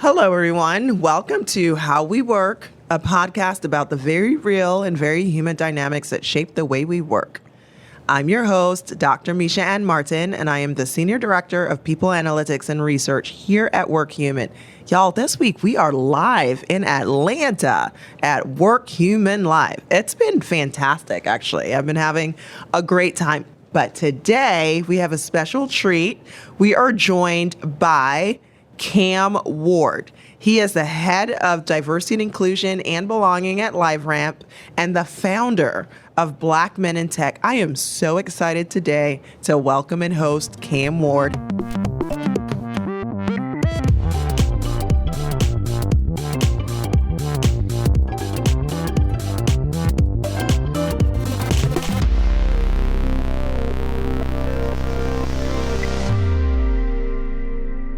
Hello, everyone. Welcome to How We Work, a podcast about the very real and very human dynamics that shape the way we work. I'm your host, Dr. Misha Ann Martin, and I am the Senior Director of People Analytics and Research here at Workhuman. Y'all, this week we are live in Atlanta at Workhuman Live. It's been fantastic, actually. I've been having a great time. But today we have a special treat. We are joined by Kham Ward. He is the head of diversity and inclusion and belonging at LiveRamp and the founder of Black Men in Tech. I am so excited today to welcome and host Kham Ward.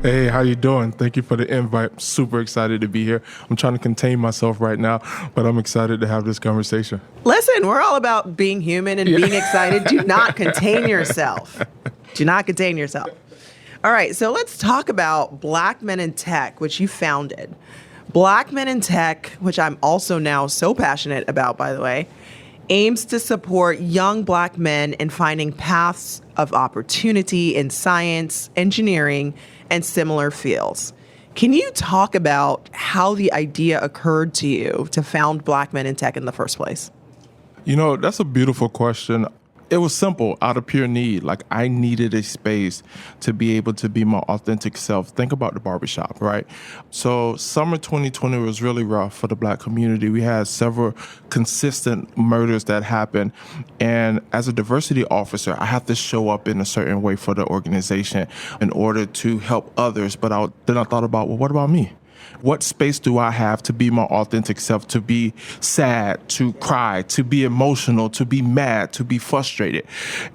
Hey, how you doing? Thank you for the invite. I'm super excited to be here. I'm trying to contain myself right now, but I'm excited to have this conversation. Listen, we're all about being human and being excited. Do not contain yourself. Do not contain yourself. All right, so let's talk about Black Men in Tech, which you founded. Black Men in Tech, which I'm also now so passionate about, by the way, aims to support young Black men in finding paths of opportunity in science, engineering, and similar fields. Can you talk about how the idea occurred to you to found Black Men in Tech in the first place? You know, that's a beautiful question. It was simple, out of pure need. Like, I needed a space to be able to be my authentic self. Think about the barbershop, right? So summer 2020 was really rough for the Black community. We had several consistent murders that happened. And as a diversity officer, I have to show up in a certain way for the organization in order to help others. But then I thought about, well, what about me? What space do I have to be my authentic self, to be sad, to cry, to be emotional, to be mad, to be frustrated?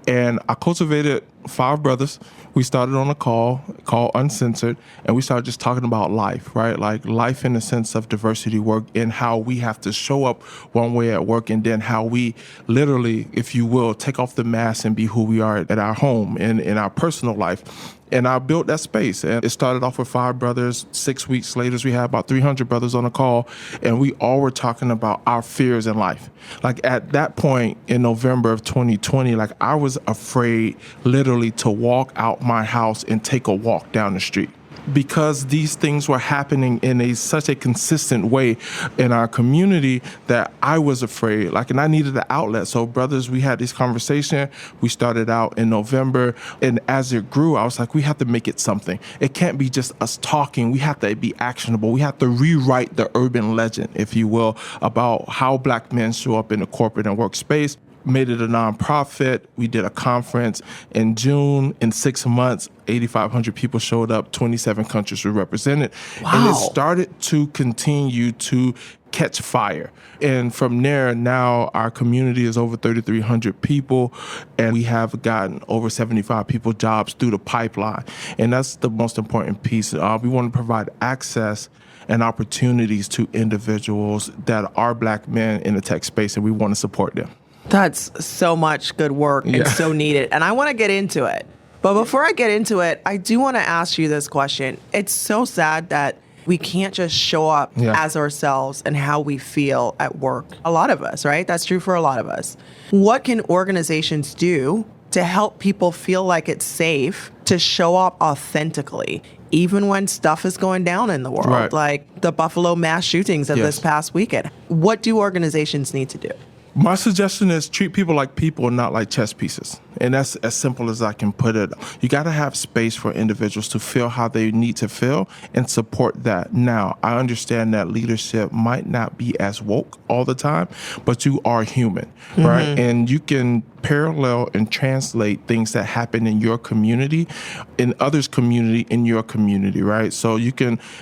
And I cultivated 5 brothers. We started on a call called Uncensored, and we started just talking about life, right? Like life in the sense of diversity work and how we have to show up one way at work, and then how we literally, if you will, take off the mask and be who we are at our home and in our personal life. And I built that space. And it started off with 5 brothers. 6 weeks later, we had about 300 brothers on a call. And we all were talking about our fears in life. Like at that point in November of 2020, like I was afraid literally to walk out my house and take a walk down the street, because these things were happening in such a consistent way in our community that I was afraid, and I needed an outlet. So brothers, we had this conversation. We started out in November, and as it grew, I was like, we have to make it something. It can't be just us talking. We have to be actionable. We have to rewrite the urban legend, if you will, about how Black men show up in the corporate and workspace. Made it a nonprofit. We did a conference in June. In 6 months, 8,500 people showed up. 27 countries were represented. Wow. And it started to continue to catch fire. And from there, now our community is over 3,300 people, and we have gotten over 75 people jobs through the pipeline. And that's the most important piece. We want to provide access and opportunities to individuals that are Black men in the tech space, and we want to support them. That's so much good work and so needed. And I want to get into it. But before I get into it, I do want to ask you this question. It's so sad that we can't just show up as ourselves and how we feel at work. A lot of us, right? That's true for a lot of us. What can organizations do to help people feel like it's safe to show up authentically, even when stuff is going down in the world, right, like the Buffalo mass shootings of this past weekend? What do organizations need to do? My suggestion is treat people like people and not like chess pieces. And that's as simple as I can put it. You got to have space for individuals to feel how they need to feel and support that. Now, I understand that leadership might not be as woke all the time, but you are human, right? And you can parallel and translate things that happen in your community, in others' community, in your community, right? So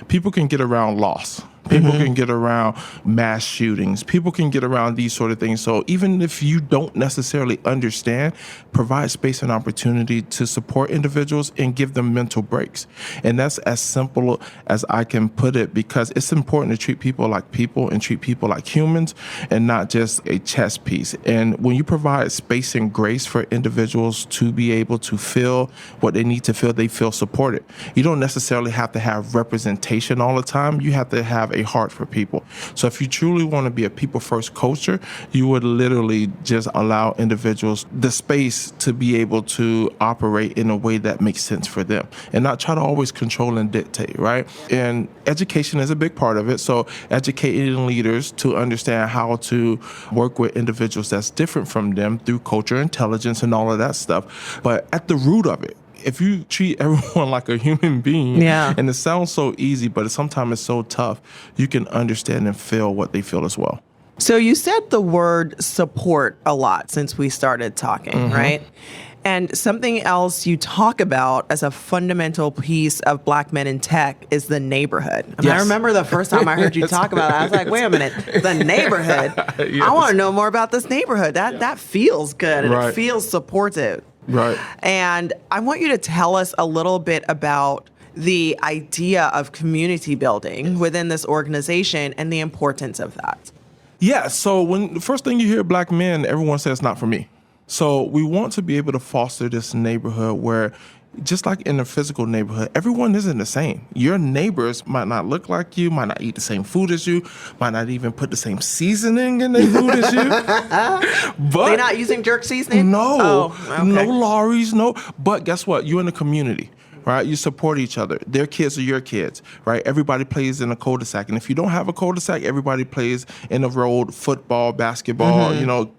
people can get around loss. People can get around mass shootings. People can get around these sort of things. So even if you don't necessarily understand, provide space and opportunity to support individuals and give them mental breaks. And that's as simple as I can put it, because it's important to treat people and treat people like humans and not just a chess piece. And when you provide space and grace for individuals to be able to feel what they need to feel, they feel supported. You don't necessarily have to have representation all the time. You have to have a heart for people. So if you truly want to be a people-first culture, you would literally just allow individuals the space to be able to operate in a way that makes sense for them and not try to always control and dictate, right? And education is a big part of it. So educating leaders to understand how to work with individuals that's different from them through culture, intelligence, and all of that stuff. But at the root of it, if you treat everyone like a human being, and it sounds so easy, but sometimes it's so tough, you can understand and feel what they feel as well. So you said the word support a lot since we started talking, right? And something else you talk about as a fundamental piece of Black men in tech is the neighborhood. I mean, I remember the first time I heard you talk about it, I was like, wait a minute, the neighborhood? I want to know more about this neighborhood. That feels good and it feels supportive. Right. And I want you to tell us a little bit about the idea of community building within this organization and the importance of that. Yeah. So when the first thing you hear Black men, everyone says, not for me. So we want to be able to foster this neighborhood where, just like in a physical neighborhood, everyone isn't the same. Your neighbors might not look like you, might not eat the same food as you, might not even put the same seasoning in their food as you. But they're not using jerk seasoning? No, no lorries, no. But guess what? You're in a community. Right? You support each other. Their kids are your kids, right? Everybody plays in a cul-de-sac. And if you don't have a cul-de-sac, everybody plays in the road, football, basketball,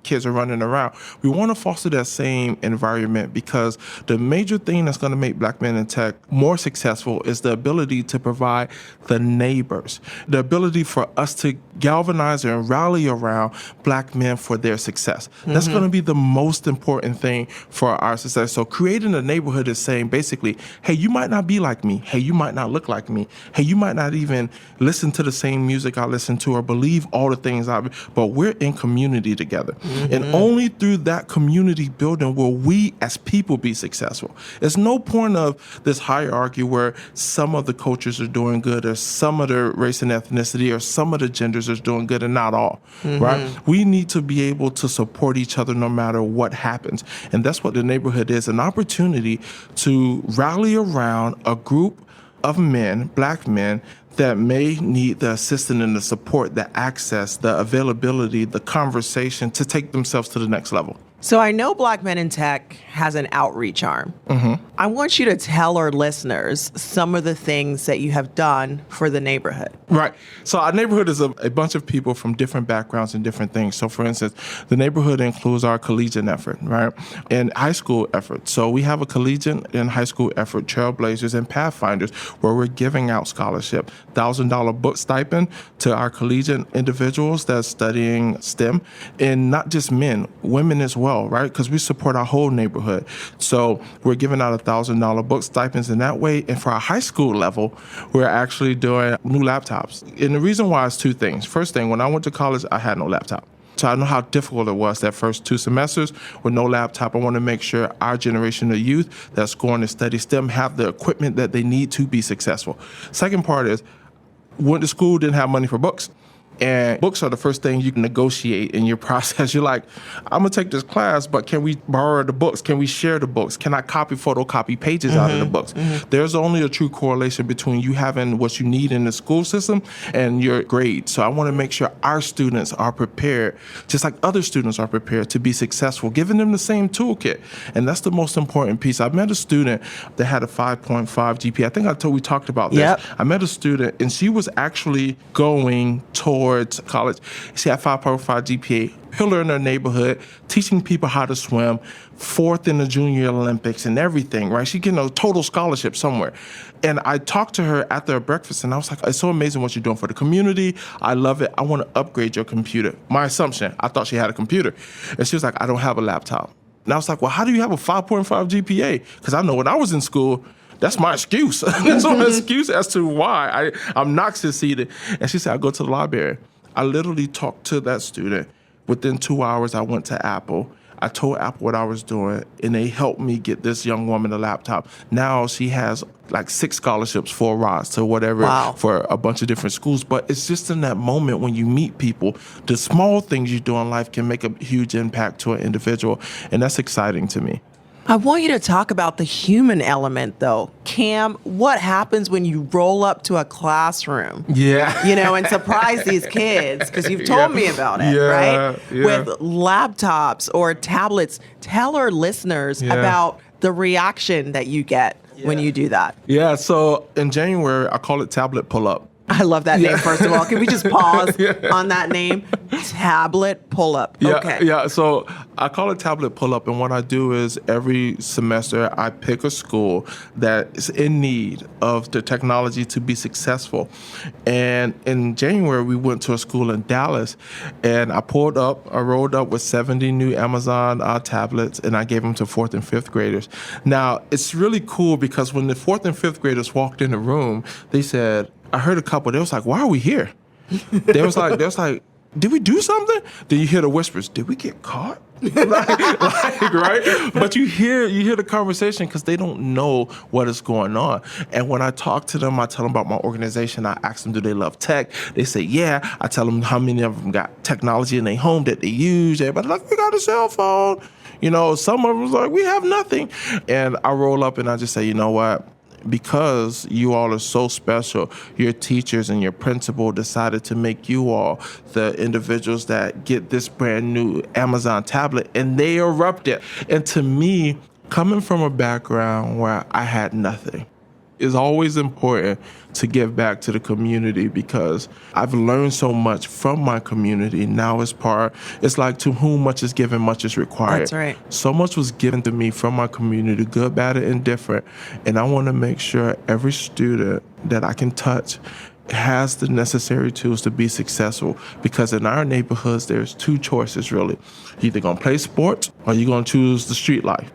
kids are running around. We want to foster that same environment because the major thing that's going to make Black men in tech more successful is the ability to provide the neighbors, the ability for us to galvanize and rally around Black men for their success. That's going to be the most important thing for our success. So creating a neighborhood is saying basically, hey, you might not be like me. Hey, you might not look like me. Hey, you might not even listen to the same music I listen to or believe all the things but we're in community together. And only through that community building will we as people be successful. There's no point of this hierarchy where some of the cultures are doing good or some of the race and ethnicity or some of the genders are doing good and not all, right? We need to be able to support each other no matter what happens. And that's what the neighborhood is, an opportunity to rally around a group of men, Black men, that may need the assistance and the support, the access, the availability, the conversation to take themselves to the next level. So I know Black Men in Tech has an outreach arm. I want you to tell our listeners some of the things that you have done for the neighborhood. Right. So our neighborhood is a bunch of people from different backgrounds and different things. So for instance, the neighborhood includes our collegiate effort, right? And high school effort. So we have a collegiate and high school effort, Trailblazers and Pathfinders, where we're giving out scholarship, $1,000 book stipend to our collegiate individuals that's studying STEM, and not just men, women as well. Right? Because we support our whole neighborhood. So we're giving out $1,000 book stipends in that way. And for our high school level, we're actually doing new laptops. And the reason why is two things. First thing, when I went to college, I had no laptop. So I know how difficult it was that first 2 semesters with no laptop. I want to make sure our generation of youth that's going to study STEM have the equipment that they need to be successful. Second part is, went to school, didn't have money for books. And books are the first thing you can negotiate in your process. You're like, I'm going to take this class, but can we borrow the books? Can we share the books? Can I photocopy pages out of the books? There's only a true correlation between you having what you need in the school system and your grades. So I want to make sure our students are prepared, just like other students are prepared to be successful, giving them the same toolkit. And that's the most important piece. I met a student that had a 5.5 GPA. I think we talked about this. I met a student, and she was actually going towards college. She had 5.5 GPA, pillar in her neighborhood, teaching people how to swim, 4th in the Junior Olympics and everything, right? She getting a total scholarship somewhere. And I talked to her after a breakfast, and I was like, it's so amazing what you're doing for the community. I love it. I want to upgrade your computer. My assumption, I thought she had a computer. And she was like, I don't have a laptop. And I was like, well, how do you have a 5.5 GPA? Because I know when I was in school, That's my excuse. That's my excuse as to why I'm not succeeding. And she said, I go to the library. I literally talked to that student. Within 2 hours, I went to Apple. I told Apple what I was doing, and they helped me get this young woman a laptop. Now she has like 6 scholarships, 4 rides to whatever, for a bunch of different schools. But it's just in that moment when you meet people, the small things you do in life can make a huge impact to an individual, and that's exciting to me. I want you to talk about the human element, though. Kham, what happens when you roll up to a classroom? Yeah. And surprise these kids, because you've told me about it, right? Yeah. With laptops or tablets. Tell our listeners about the reaction that you get when you do that. Yeah, so in January, I call it tablet pull-up. I love that name, first of all. Can we just pause on that name? Tablet pull-up. Okay. Yeah, so I call it tablet pull-up, and what I do is every semester I pick a school that is in need of the technology to be successful. And in January, we went to a school in Dallas, and I rolled up with 70 new Amazon tablets, and I gave them to 4th and 5th graders. Now, it's really cool because when the 4th and 5th graders walked in the room, they said, I heard a couple, they was like, why are we here? They was like, did we do something? Then you hear the whispers, did we get caught? Right? But you hear the conversation because they don't know what is going on. And when I talk to them, I tell them about my organization. I ask them, do they love tech? They say, yeah. I tell them how many of them got technology in their home that they use. Everybody's like, we got a cell phone. Some of them was like, we have nothing. And I roll up and I just say, you know what? Because you all are so special, your teachers and your principal decided to make you all the individuals that get this brand new Amazon tablet, and they erupted. And to me, coming from a background where I had nothing, it's always important to give back to the community because I've learned so much from my community. Now it's like to whom much is given, much is required. That's right. So much was given to me from my community, good, bad, and indifferent. And I want to make sure every student that I can touch has the necessary tools to be successful, because in our neighborhoods, there's 2 choices really. You're either going to play sports or you're going to choose the street life.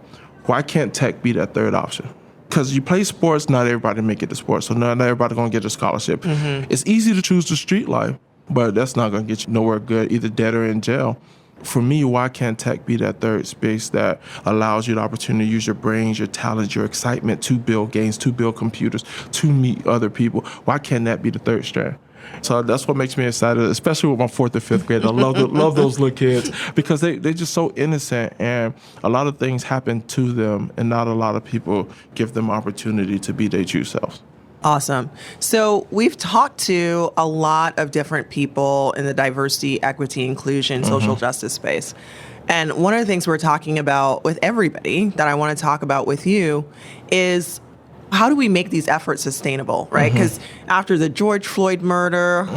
Why can't tech be that third option? Because you play sports, not everybody make it to sports, so not everybody going to get a scholarship. Mm-hmm. It's easy to choose the street life, but that's not going to get you nowhere good, either dead or in jail. For me, why can't tech be that third space that allows you the opportunity to use your brains, your talents, your excitement to build games, to build computers, to meet other people? Why can't that be the third strand? So that's what makes me excited, especially with my 4th and 5th grade. I love those little kids because they're just so innocent, and a lot of things happen to them, and not a lot of people give them opportunity to be their true selves. Awesome. So we've talked to a lot of different people in the diversity, equity, inclusion, social justice space. And one of the things we're talking about with everybody that I want to talk about with you is how do we make these efforts sustainable, right? Because after the George Floyd murder,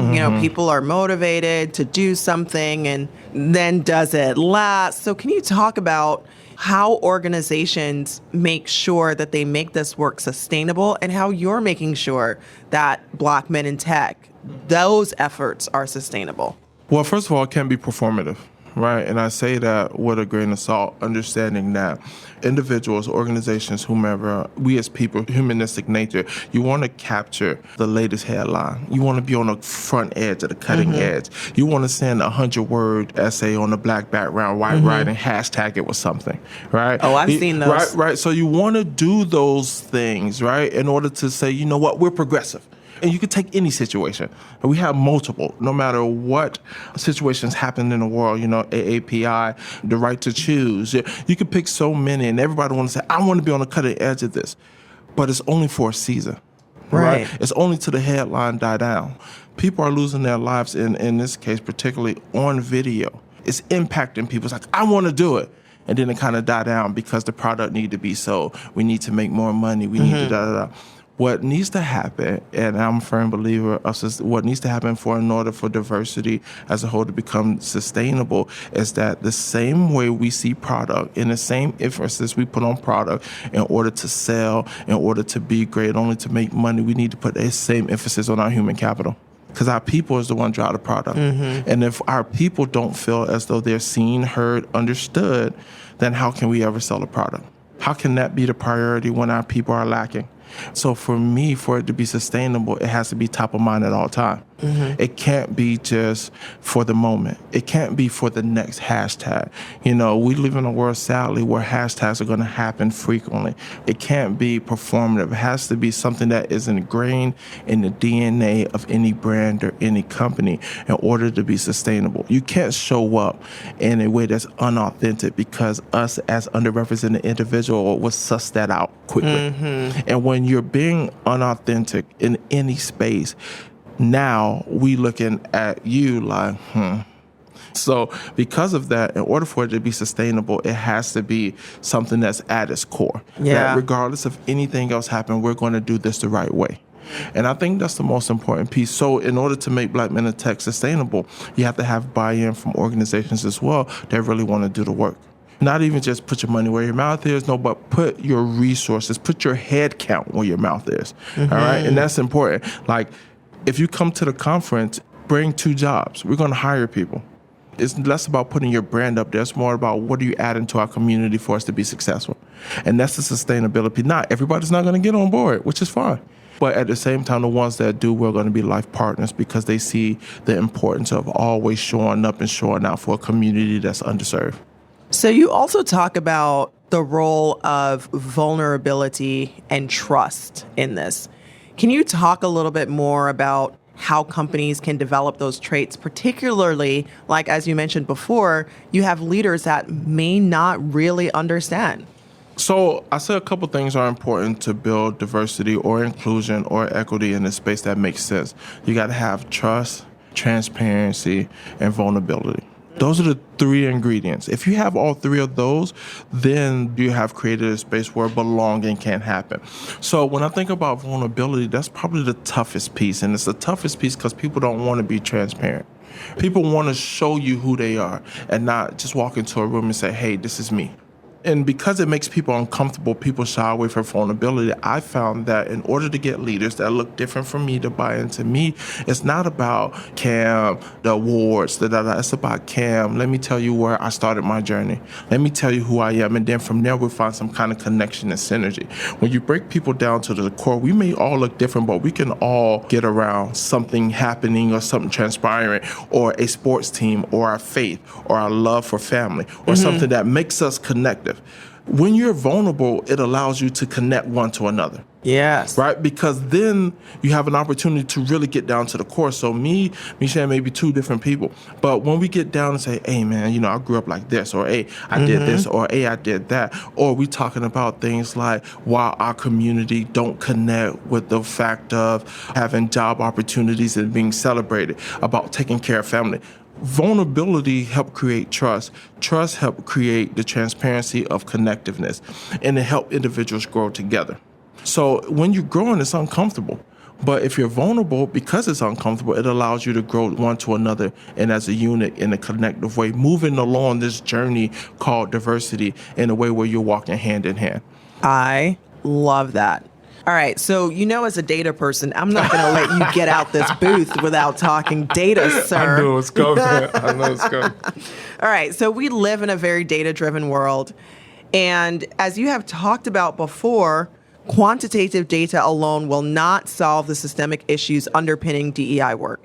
people are motivated to do something, and then does it last? So can you talk about how organizations make sure that they make this work sustainable, and how you're making sure that Black men in tech, those efforts are sustainable? Well, first of all, it can be performative. Right, and I say that with a grain of salt, understanding that individuals, organizations, whomever, we as people, humanistic nature, you want to capture the latest headline. You want to be on the front edge of the cutting edge. You want to send a 100-word essay on a black background, white writing, hashtag it with something, right? Oh, I've seen those. Right. So you want to do those things, right, in order to say, you know what, we're progressive. And you could take any situation. We have multiple, no matter what situations happen in the world, AAPI, the right to choose. You could pick so many, and everybody wants to say, I want to be on the cutting edge of this. But it's only for a season. Right? It's only till the headline die down. People are losing their lives, in this case, particularly on video. It's impacting people. It's like, I want to do it. And then it kind of die down because the product need to be sold. We need to make more money. We need to da-da-da. What needs to happen, and I'm a firm believer of what needs to happen in order for diversity as a whole to become sustainable, is that the same way we see product and the same emphasis we put on product in order to sell, in order to be great, only to make money, we need to put that same emphasis on our human capital. Because our people is the one drive the product. And if our people don't feel as though they're seen, heard, understood, then how can we ever sell a product? How can that be the priority when our people are lacking? So for me, for it to be sustainable, it has to be top of mind at all time. It can't be just for the moment. It can't be for the next hashtag. We live in a world, sadly, where hashtags are going to happen frequently. It can't be performative. It has to be something that is ingrained in the DNA of any brand or any company in order to be sustainable. You can't show up in a way that's unauthentic because us as underrepresented individual will suss that out quickly. And when you're being unauthentic in any space, now we looking at you like, So because of that, in order for it to be sustainable, it has to be something that's at its core. Yeah. That regardless of anything else happen, we're going to do this the right way. And I think that's the most important piece. So in order to make Black Men in Tech sustainable, you have to have buy-in from organizations as well that really want to do the work. Not even just put your money where your mouth is, no, but put your resources, put your head count where your mouth is. All right? And that's important. Like, if you come to the conference, bring 2 jobs. We're going to hire people. It's less about putting your brand up there. It's more about what are you adding to our community for us to be successful. And that's the sustainability. Not everybody's not going to get on board, which is fine. But at the same time, the ones that do, we're going to be life partners because they see the importance of always showing up and showing out for a community that's underserved. So you also talk about the role of vulnerability and trust in this. Can you talk a little bit more about how companies can develop those traits, particularly, like as you mentioned before, you have leaders that may not really understand? So I said a couple things are important to build diversity or inclusion or equity in a space that makes sense. You got to have trust, transparency, and vulnerability. Those are the 3 ingredients. If you have all 3 of those, then you have created a space where belonging can happen. So when I think about vulnerability, that's probably the toughest piece. And it's the toughest piece because people don't want to be transparent. People want to show you who they are and not just walk into a room and say, hey, this is me. And because it makes people uncomfortable, people shy away from vulnerability. I found that in order to get leaders that look different from me to buy into me, it's not about Kham, the awards, it's about Kham. Let me tell you where I started my journey. Let me tell you who I am. And then from there, we'll find some kind of connection and synergy. When you break people down to the core, we may all look different, but we can all get around something happening or something transpiring or a sports team or our faith or our love for family or something that makes us connected. When you're vulnerable, it allows you to connect one to another. Yes. Right? Because then you have an opportunity to really get down to the core. So me, Michelle, may be 2 different people. But when we get down and say, hey, man, I grew up like this, or hey, I did this, or hey, I did that, or we talking about things like why our community don't connect with the fact of having job opportunities and being celebrated, about taking care of family. Vulnerability helped create trust. Trust helped create the transparency of connectiveness, and it helped individuals grow together. So when you're growing, it's uncomfortable. But if you're vulnerable, because it's uncomfortable, it allows you to grow one to another and as a unit in a connective way, moving along this journey called diversity in a way where you're walking hand in hand. I love that. All right. So, as a data person, I'm not going to let you get out this booth without talking data, sir. I know it's coming. All right. So we live in a very data-driven world. And as you have talked about before, quantitative data alone will not solve the systemic issues underpinning DEI work.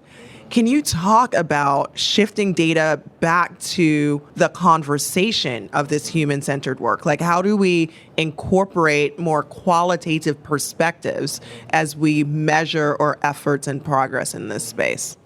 Can you talk about shifting data back to the conversation of this human-centered work? Like, how do we incorporate more qualitative perspectives as we measure our efforts and progress in this space?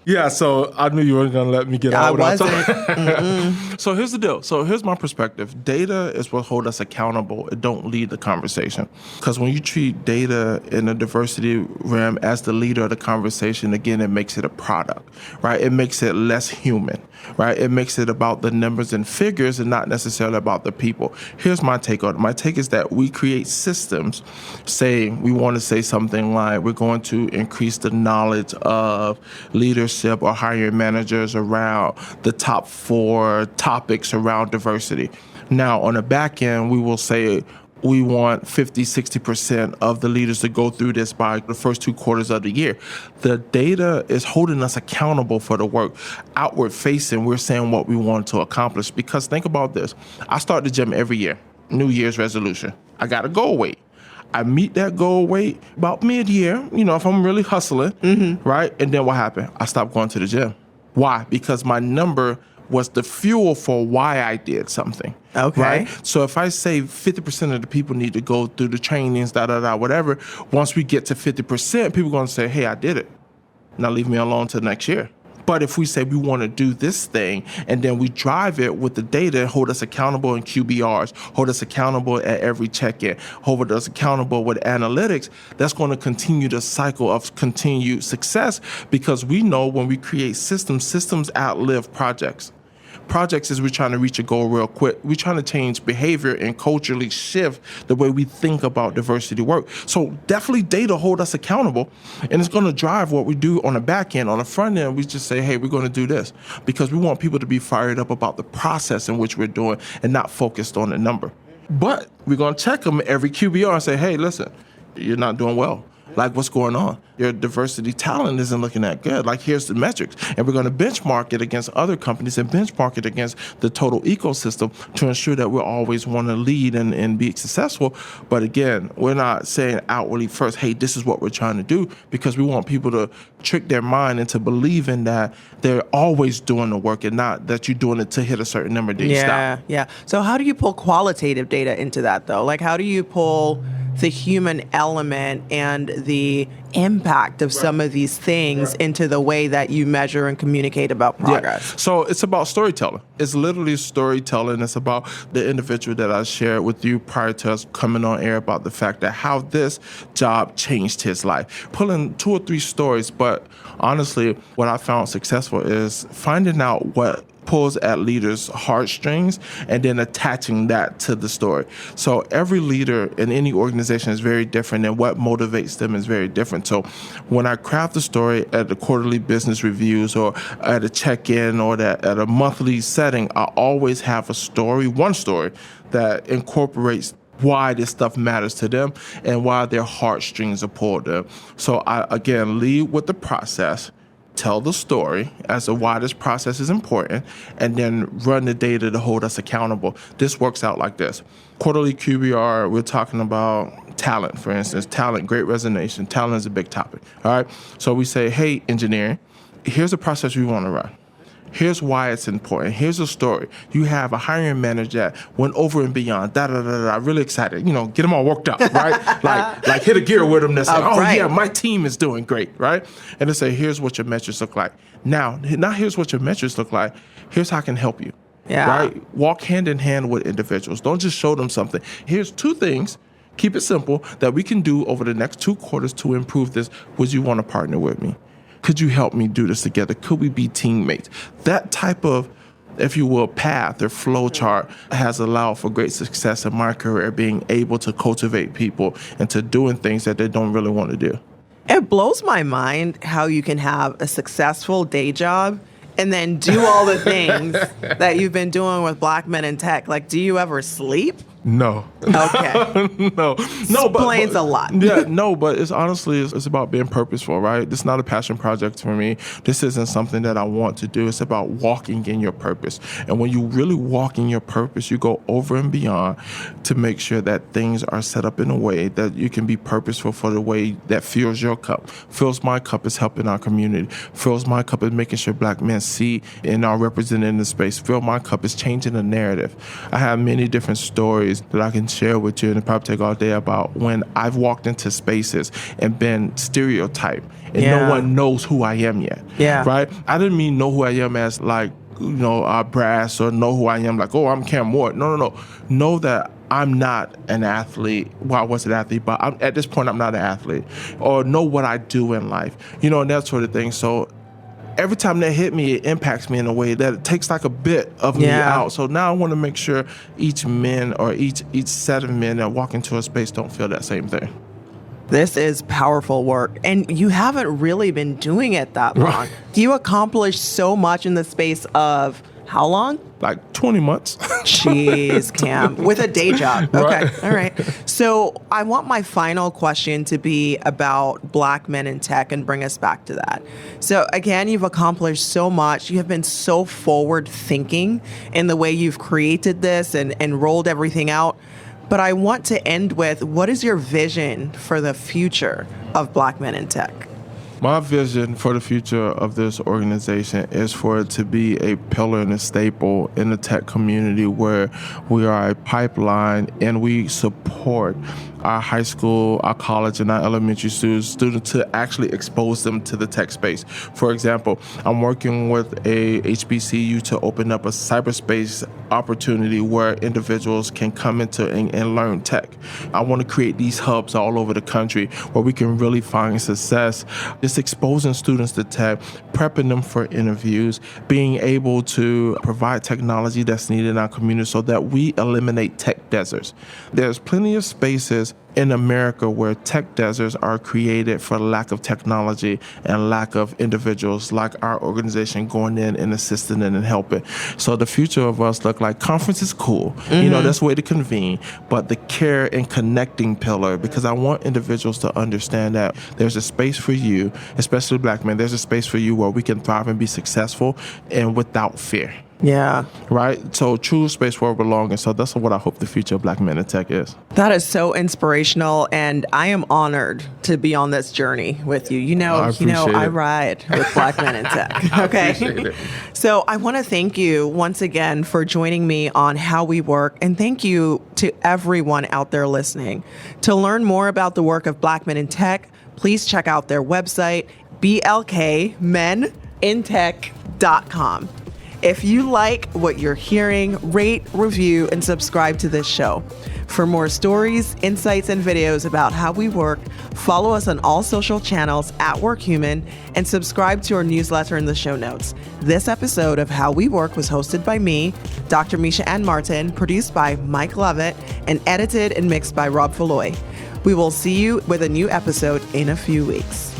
Yeah, so I knew you weren't going to let me get out. I wasn't. So here's the deal. So here's my perspective. Data is what holds us accountable. It don't lead the conversation. Because when you treat data in a diversity realm as the leader of the conversation, again, it makes it a product, right? It makes it less human, right? It makes it about the numbers and figures and not necessarily about the people. Here's my take on it. My take is that we create systems, say we want to say something like we're going to increase the knowledge of leadership or hiring managers around the top 4 topics around diversity. Now, on the back end, we will say we want 50, 60% of the leaders to go through this by the first 2 quarters of the year. The data is holding us accountable for the work. Outward facing, we're saying what we want to accomplish. Because think about this. I start the gym every year. New Year's resolution. I got a goal weight. I meet that goal weight about mid-year, if I'm really hustling, right? And then what happened? I stopped going to the gym. Why? Because my number was the fuel for why I did something. Okay. Right? So if I say 50% of the people need to go through the trainings, whatever, once we get to 50%, people are going to say, hey, I did it. Now leave me alone till next year. But if we say we want to do this thing and then we drive it with the data, hold us accountable in QBRs, hold us accountable at every check-in, hold us accountable with analytics, that's going to continue the cycle of continued success, because we know when we create systems outlive projects. Projects is we're trying to reach a goal real quick. We're trying to change behavior and culturally shift the way we think about diversity work. So definitely data hold us accountable, and it's going to drive what we do on the back end. On the front end, we just say, hey, we're going to do this because we want people to be fired up about the process in which we're doing and not focused on the number. But we're going to check them every QBR and say, hey, listen, you're not doing well. Like, what's going on? Your diversity talent isn't looking that good. Like, here's the metrics. And we're going to benchmark it against other companies and benchmark it against the total ecosystem to ensure that we always want to lead and be successful. But again, we're not saying outwardly first, hey, this is what we're trying to do, because we want people to trick their mind into believing that they're always doing the work and not that you're doing it to hit a certain number, then you stop. Yeah. So how do you pull qualitative data into that, though? Like, how do you pull the human element and the impact of some of these things into the way that you measure and communicate about progress? Yeah. So it's about storytelling. It's literally storytelling. It's about the individual that I shared with you prior to us coming on air about the fact that how this job changed his life. Pulling 2 or 3 stories, but honestly, what I found successful is finding out what pulls at leaders' heartstrings and then attaching that to the story. So every leader in any organization is very different, and what motivates them is very different. So when I craft a story at the quarterly business reviews or at a check-in or at a monthly setting, I always have one story that incorporates why this stuff matters to them and why their heartstrings are pulled them. So I, again, lead with the process, tell the story as to why this process is important, and then run the data to hold us accountable. This works out like this. Quarterly QBR, we're talking about talent, for instance. Talent, great resignation. Talent is a big topic, all right? So we say, hey, engineering, here's a process we want to run. Here's why it's important. Here's a story. You have a hiring manager that went over and beyond, really excited. Get them all worked up, right? like hit a gear with them that say, right. Yeah, my team is doing great, right? And they say, here's what your metrics look like. Now here's what your metrics look like. Here's how I can help you, right? Walk hand in hand with individuals. Don't just show them something. Here's 2 things, keep it simple, that we can do over the next 2 quarters to improve this. Would you want to partner with me? Could you help me do this together? Could we be teammates? That type of, if you will, path or flow chart has allowed for great success in my career, being able to cultivate people into doing things that they don't really want to do. It blows my mind how you can have a successful day job and then do all the things that you've been doing with Black men in tech. Like, do you ever sleep? No. Okay. No. Explains a lot. Yeah, no, but it's honestly, it's about being purposeful, right? This is not a passion project for me. This isn't something that I want to do. It's about walking in your purpose. And when you really walk in your purpose, you go over and beyond to make sure that things are set up in a way that you can be purposeful for the way that fills your cup. Fills my cup is helping our community. Fills my cup is making sure Black men see and are represented in the space. Fill my cup is changing the narrative. I have many different stories that I can share with you, and it'll probably take all day, about when I've walked into spaces and been stereotyped and no one knows who I am yet. Yeah. Right? I didn't mean know who I am as like, brass, or know who I am like, oh, I'm Kham Ward. No. Know that I'm not an athlete. Well, I was an athlete, but at this point, I'm not an athlete. Or know what I do in life, and that sort of thing. So every time that hit me, it impacts me in a way that it takes like a bit of me out. So now I want to make sure each man or each set of men that walk into a space don't feel that same thing. This is powerful work, and you haven't really been doing it that long. Right. You accomplished so much in the space of how long? Like 20 months. Jeez, Kham, with a day job. Okay, Right. All right. So I want my final question to be about Black men in tech and bring us back to that. So again, you've accomplished so much. You have been so forward thinking in the way you've created this and rolled everything out. But I want to end with, what is your vision for the future of Black men in tech? My vision for the future of this organization is for it to be a pillar and a staple in the tech community where we are a pipeline and we support our high school, our college, and our elementary students to actually expose them to the tech space. For example, I'm working with a HBCU to open up a cyberspace opportunity where individuals can come into and learn tech. I want to create these hubs all over the country where we can really find success, just exposing students to tech, prepping them for interviews, being able to provide technology that's needed in our community so that we eliminate tech deserts. There's plenty of spaces in America where tech deserts are created for lack of technology and lack of individuals like our organization going in and assisting them and helping. So the future of us look like conference is cool. That's a way to convene, but the care and connecting pillar, because I want individuals to understand that there's a space for you, especially Black men, there's a space for you where we can thrive and be successful and without fear. Yeah. Right? So true space where we belong. And so that's what I hope the future of Black men in tech is. That is so inspirational. And I am honored to be on this journey with you. I ride with Black men in tech. Okay. I appreciate it. So I want to thank you once again for joining me on How We Work. And thank you to everyone out there listening. To learn more about the work of Black men in tech, please check out their website, blkmenintech.com. If you like what you're hearing, rate, review, and subscribe to this show. For more stories, insights, and videos about how we work, follow us on all social channels at Workhuman and subscribe to our newsletter in the show notes. This episode of How We Work was hosted by me, Dr. Misha Ann Martin, produced by Mike Lovett, and edited and mixed by Rob Falloy. We will see you with a new episode in a few weeks.